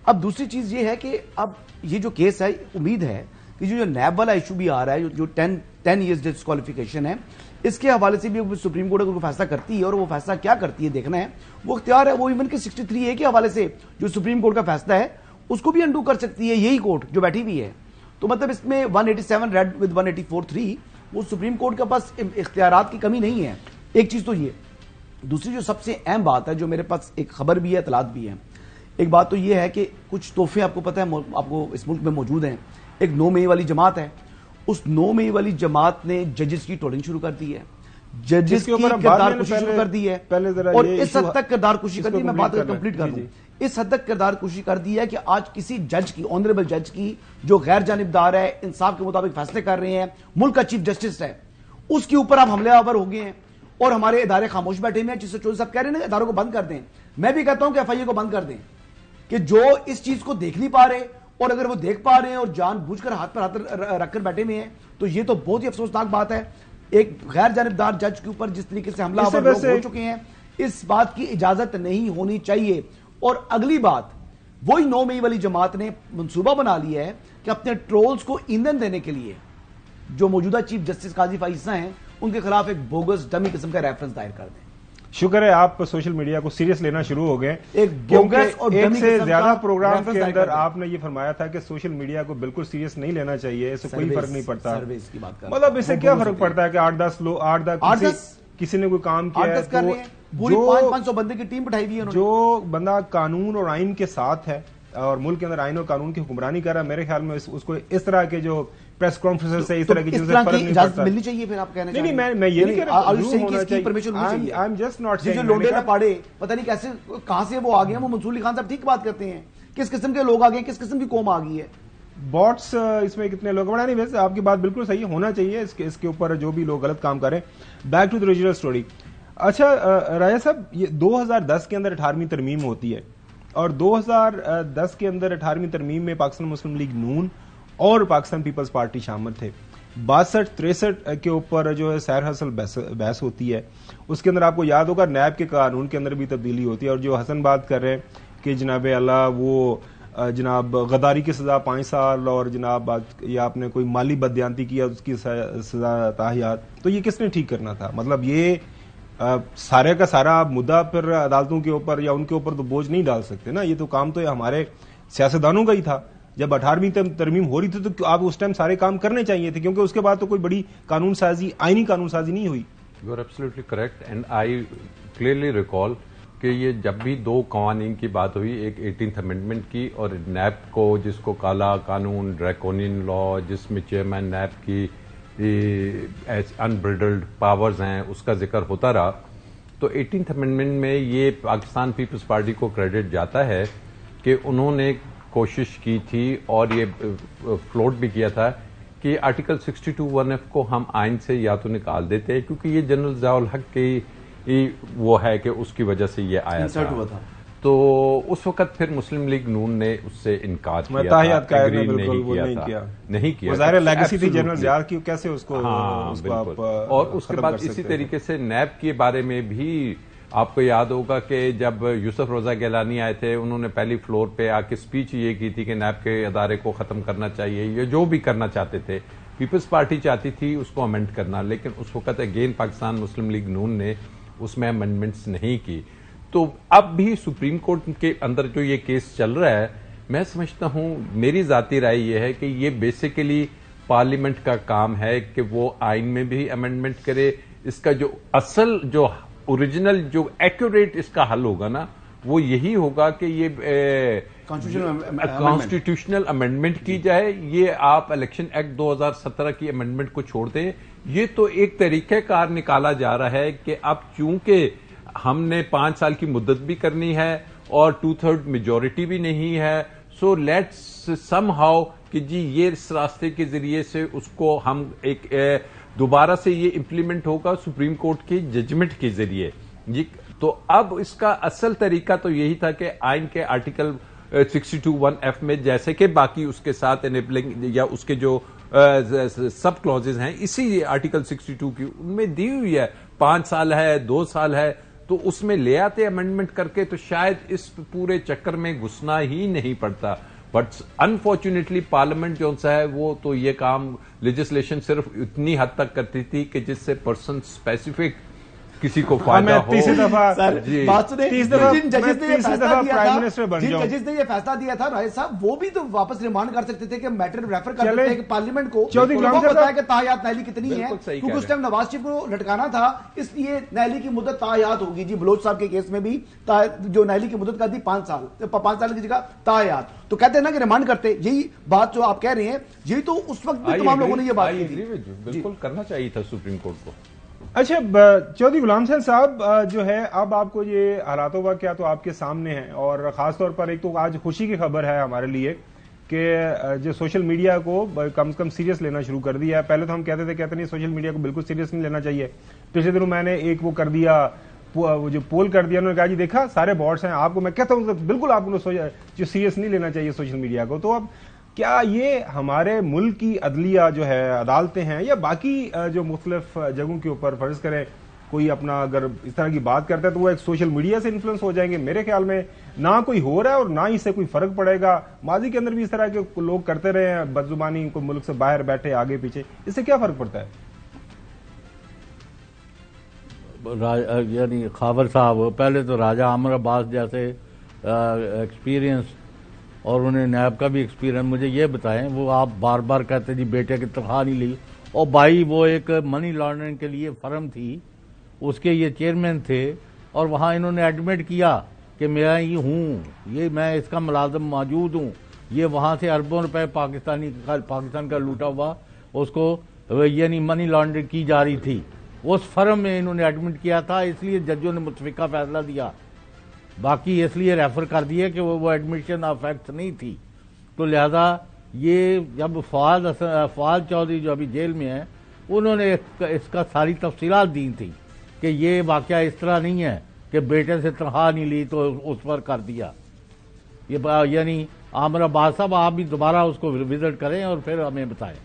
अब दूसरी चीज ये है कि अब ये जो केस है, उम्मीद है कि जो नैब वाला इशू भी आ रहा है, जो 10 ईयर्स डिस्क्वालिफिकेशन है, इसके हवाले से भी सुप्रीम कोर्ट अगर फैसला करती है, और वो फैसला क्या करती है देखना है, वो इख्तियार है, वो इवन के 63A के हवाले से जो सुप्रीम कोर्ट का फैसला है उसको भी अंडू कर सकती है यही कोर्ट जो बैठी हुई है। तो मतलब इसमें 187 रेड विद 184(3) वो सुप्रीम कोर्ट के पास इख्तियारात की कमी नहीं है। एक चीज तो ये, दूसरी जो सबसे अहम बात है, जो मेरे पास एक खबर भी है, इतलात भी है, एक बात तो ये है कि कुछ तोहफे आपको पता है आपको इस मुल्क में मौजूद हैं। एक 9 मई वाली जमात है, उस 9 मई वाली जमात ने जजेस की ट्रोलिंग शुरू कर दी है, जजेस की किरदार कुशी शुरू कर दी है, और इस हद तक किरदार कुशी कर दी, मैं बात कंप्लीट कर दूं, इस हद तक किरदार कुशी कर दी है कि आज किसी जज की, ऑनरेबल जज की, जो गैर जानिबदार है, इंसाफ के मुताबिक फैसले कर रहे हैं, मुल्क का चीफ जस्टिस है, उसके ऊपर आप हमलावर हो गए हैं और हमारे इदारे खामोश बैठे हुए हैं। जिससे चौधरी साहब कह रहे हैं ना, इदारों को बंद कर दें, मैं भी कहता हूं कि FIA को बंद कर दें, कि जो इस चीज को देख नहीं पा रहे, और अगर वो देख पा रहे हैं और जानबूझकर हाथ पर हाथ रखकर बैठे हुए हैं, तो ये तो बहुत ही अफसोसनाक बात है। एक गैर जानिबदार जज के ऊपर जिस तरीके से हमलावर लोग हो चुके हैं, इस बात की इजाजत नहीं होनी चाहिए। और अगली बात, वही 9 मई वाली जमात ने मंसूबा बना लिया है कि अपने ट्रोल्स को ईंधन देने के लिए जो मौजूदा चीफ जस्टिस काजी फाइजा हैं, उनके खिलाफ एक बोगस डमी किस्म का रेफरेंस दायर कर दें। शुक्र है आप सोशल मीडिया को सीरियस लेना शुरू हो गए। एक बोगस और एक से ज्यादा प्रोग्राम के अंदर आपने ये फरमाया था कि सोशल मीडिया को बिल्कुल सीरियस नहीं लेना चाहिए, इससे कोई फर्क नहीं पड़ता। मतलब इससे क्या फर्क पड़ता है कि 8-10 लोग, 8-10 किसी ने कोई काम किया है, पूरी 500 बंदे की टीम बैठाई हुई है। जो बंदा कानून और आइन के साथ है और मुल्क के अंदर आइन और कानून की हुक्मरानी कर रहा है, मेरे ख्याल में उसको इस तरह के जो प्रेस कॉन्फ्रेंस से इस तरह की चीजों से फर्क नहीं पड़ता। मिलनी चाहिए फिर आप कहने नहीं, मैं ये नहीं कह रहा हूं, I am just not saying, जो लोडे ना पाड़े, पता नहीं कैसे कहां से वो आ गए। वो मंसूर अली खान साहब ठीक बात करते हैं, किस किस्म के लोग आ गए, किस किस्म की कौम आ गई है, बॉट्स इसमें कितने लोग बना नहीं। वैसे आपकी बात बिल्कुल सही होना चाहिए, इसके ऊपर जो भी लोग गलत काम करें। Back to the original story. अच्छा राजा साहब, ये 2010 के अंदर 18वीं तरमीम होती है, और 2010 के अंदर 18वीं तरमीम में पाकिस्तान मुस्लिम लीग नून और पाकिस्तान पीपल्स पार्टी शामिल थे। 62-63 के ऊपर जो है सैर हसल बहस होती है, उसके अंदर आपको याद होगा नैब के कानून के अंदर भी तब्दीली होती है। और जो हसन बात कर रहे हैं कि जनाब अल्लाह वो जनाब गद्दारी की सजा 5 साल, और जनाब या आपने कोई माली बदयांती किया उसकी सजा ताहियात, तो ये किसने ठीक करना था? मतलब ये सारे का सारा मुद्दा फिर अदालतों के ऊपर या उनके ऊपर तो बोझ नहीं डाल सकते ना। ये तो काम तो हमारे सियासतदानों का ही था। जब 18वीं तरमीम हो रही थी तो आप उस टाइम सारे काम करने चाहिए थे, क्योंकि उसके बाद तो कोई बड़ी कानून साजी, आईनी कानून साजी नहीं हुई। You are absolutely correct, and I clearly recall कि ये जब भी 2 कवानीन की बात हुई, एक 18th अमेंडमेंट की और नैब को, जिसको काला कानून, ड्रैकोनियन लॉ, जिसमें चेयरमैन नैब की अनब्रिडल्ड पावर्स हैं, उसका जिक्र होता रहा। तो 18th अमेंडमेंट में ये पाकिस्तान पीपल्स पार्टी को क्रेडिट जाता है कि उन्होंने कोशिश की थी और ये फ्लोट भी किया था कि आर्टिकल 62(1)(f) को हम आइन से या तो निकाल देते हैं, क्योंकि ये जनरल ज़ियाउल हक की वो है कि उसकी वजह से ये आया था। तो उस वक्त फिर मुस्लिम लीग नून ने उससे इनकार किया था, एग्री नहीं किया। ज़ाहिर लेगेसी थी जनरल ज़िया की, कैसे उसको, और उसके बाद इसी तरीके से नैब के बारे में भी आपको याद होगा कि जब यूसुफ रोजा गिलानी आए थे, उन्होंने पहली फ्लोर पे आके स्पीच ये की थी कि नैब के अदारे को खत्म करना चाहिए। ये जो भी करना चाहते थे, पीपल्स पार्टी चाहती थी उसको अमेंड करना, लेकिन उस वक्त अगेन पाकिस्तान मुस्लिम लीग नून ने उसमें अमेंडमेंट्स नहीं की। तो अब भी सुप्रीम कोर्ट के अंदर जो ये केस चल रहा है, मैं समझता हूं, मेरी जाती राय ये है कि ये बेसिकली पार्लियामेंट का काम है कि वो आइन में भी अमेंडमेंट करे। इसका जो असल, जो ओरिजिनल, जो एक्यूरेट इसका हल होगा ना, वो यही होगा कि ये कॉन्स्टिट्यूशनल अमेंडमेंट की जाए। ये आप इलेक्शन एक्ट 2017 की अमेंडमेंट को छोड़ दें। ये तो एक तरीकेकार निकाला जा रहा है कि अब चूंकि हमने 5 साल की मुद्दत भी करनी है और 2/3 मेजोरिटी भी नहीं है, सो लेट्स समहाउ कि जी ये इस रास्ते के जरिए से उसको हम एक दोबारा से ये इंप्लीमेंट होगा सुप्रीम कोर्ट की जजमेंट के जरिए जी। तो अब इसका असल तरीका तो यही था कि आइन के आर्टिकल 62(1)(f) में, जैसे कि बाकी उसके साथ एनेबलिंग या उसके जो सब क्लॉजेज हैं इसी आर्टिकल 62 की, उनमें दी हुई है 5 साल है, 2 साल है, तो उसमें ले आते अमेंडमेंट करके, तो शायद इस पूरे चक्कर में घुसना ही नहीं पड़ता। बट अनफॉर्चुनेटली पार्लियामेंट जो सा है वो तो ये काम लेजिस्लेशन सिर्फ इतनी हद तक करती थी कि जिससे पर्सन स्पेसिफिक किसी को फायदा हो। तीसरी दफा बात सुने, जिन जजेस ने ये फैसला दिया प्राइम था, मिनिस्टर बन जिन जाऊं। जजेस ने ये फैसला दिया था राय साहब, वो भी तो वापस रिमांड कर सकते थे कि मैटर रेफर कर चले। सकते थे पार्लियामेंट को, चौधरी गुलाम साहब बताया कि तायात नैली कितनी है, बिल्कुल सही क्योंकि कह उस टाइम नवाज शरीफ को लटकाना था, इसलिए नैली की मुद्दत तायात होगी जी। बलोच साहब के केस में भी जो नैली की मुद्दत कर दी 5 साल, 5 साल की जगह तायात, तो कहते हैं ना कि रिमांड करते। यही बात जो आप कह रहे हैं, यही तो उस वक्त भी तमाम लोगों ने ये बात की थी। बिल्कुल करना चाहिए था सुप्रीम कोर्ट को। अच्छा, चौधरी गुलाम साहब जो है, अब आपको ये हालातों का क्या तो आपके सामने है, और खासतौर पर एक तो आज खुशी की खबर है हमारे लिए कि जो सोशल मीडिया को कम से कम सीरियस लेना शुरू कर दिया है। पहले तो हम कहते नहीं सोशल मीडिया को बिल्कुल सीरियस नहीं लेना चाहिए। पिछले दिनों मैंने एक वो कर दिया, वो जो पोल कर दिया, उन्होंने कहा जी देखा सारे बॉट्स हैं। आपको मैं कहता हूं बिल्कुल आपको जो सीरियस नहीं लेना चाहिए सोशल मीडिया को। तो अब क्या ये हमारे मुल्क की अदलिया जो है, अदालतें हैं, या बाकी जो मुख्तलिफ जगहों के ऊपर फर्ज करें कोई अपना अगर इस तरह की बात करता है तो वो एक सोशल मीडिया से इन्फ्लुएंस हो जाएंगे? मेरे ख्याल में ना कोई हो रहा है और ना ही इससे कोई फर्क पड़ेगा। माजी के अंदर भी इस तरह के लोग करते रहे हैं, बदजुबानी, कोई मुल्क से बाहर बैठे आगे पीछे, इससे क्या फर्क पड़ता है? यानी खाबर साहब, पहले तो राजा आमर अब्बास जैसे एक्सपीरियंस, और उन्हें नैब का भी एक्सपीरियंस, मुझे ये बताएं, वो आप बार बार कहते जी बेटे की तनख्वाह नहीं ली, और भाई वो एक मनी लॉन्ड्रिंग के लिए फर्म थी, उसके ये चेयरमैन थे, और वहाँ इन्होंने एडमिट किया कि मैं ये हूँ, ये मैं इसका मुलाजिम मौजूद हूँ, ये वहाँ से अरबों रुपए पाकिस्तान का लूटा हुआ उसको यानी मनी लॉन्ड्रिंग की जा रही थी, उस फर्म में इन्होंने एडमिट किया था। इसलिए जजों ने मुतफिका फैसला दिया, बाकी इसलिए रेफर कर दिया कि वो एडमिशन ऑफ फैक्ट नहीं थी। तो लिहाजा ये जब फवाद चौधरी जो अभी जेल में है, उन्होंने इसका सारी तफसीलात दी थी कि ये वाकया इस तरह नहीं है कि बेटे से तनख्वाह नहीं ली तो उस पर कर दिया। ये यानी आमर अब्बास साहब, आप भी दोबारा उसको विजिट करें और फिर हमें बताएं।